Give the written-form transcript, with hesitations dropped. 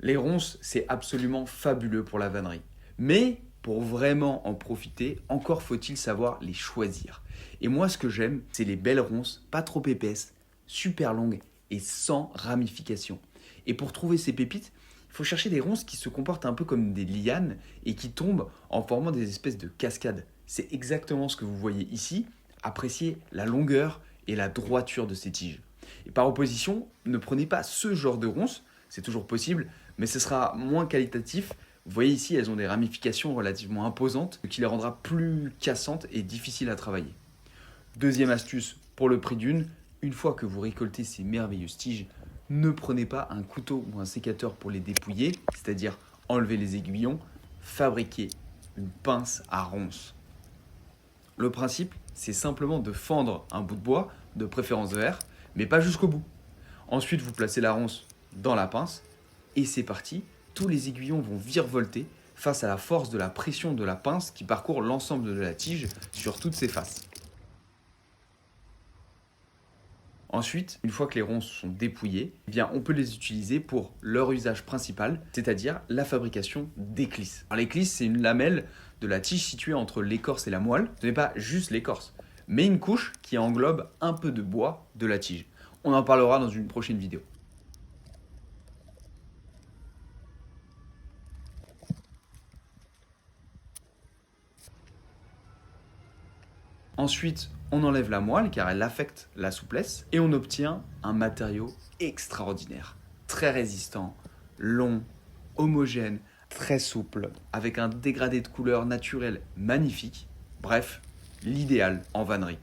Les ronces, c'est absolument fabuleux pour la vannerie. Mais pour vraiment en profiter, encore faut-il savoir les choisir. Et moi, ce que j'aime, c'est les belles ronces, pas trop épaisses, super longues et sans ramification. Et pour trouver ces pépites, il faut chercher des ronces qui se comportent un peu comme des lianes et qui tombent en formant des espèces de cascades. C'est exactement ce que vous voyez ici. Appréciez la longueur et la droiture de ces tiges. Et par opposition, ne prenez pas ce genre de ronces, c'est toujours possible, mais ce sera moins qualitatif. Vous voyez ici, elles ont des ramifications relativement imposantes, ce qui les rendra plus cassantes et difficiles à travailler. Deuxième astuce pour le prix d'une, une fois que vous récoltez ces merveilleuses tiges, ne prenez pas un couteau ou un sécateur pour les dépouiller, c'est-à-dire enlever les aiguillons, fabriquez une pince à ronces. Le principe, c'est simplement de fendre un bout de bois, de préférence vert, mais pas jusqu'au bout. Ensuite, vous placez la ronce dans la pince et c'est parti. Tous les aiguillons vont virevolter face à la force de la pression de la pince qui parcourt l'ensemble de la tige sur toutes ses faces. Ensuite, une fois que les ronces sont dépouillées, eh bien, on peut les utiliser pour leur usage principal, c'est-à-dire la fabrication d'éclisses. Alors, l'éclisse, c'est une lamelle de la tige située entre l'écorce et la moelle. Ce n'est pas juste l'écorce, mais une couche qui englobe un peu de bois de la tige. On en parlera dans une prochaine vidéo. Ensuite, on enlève la moelle car elle affecte la souplesse et on obtient un matériau extraordinaire, très résistant, long, homogène, très souple, avec un dégradé de couleur naturel magnifique. Bref, l'idéal en vannerie.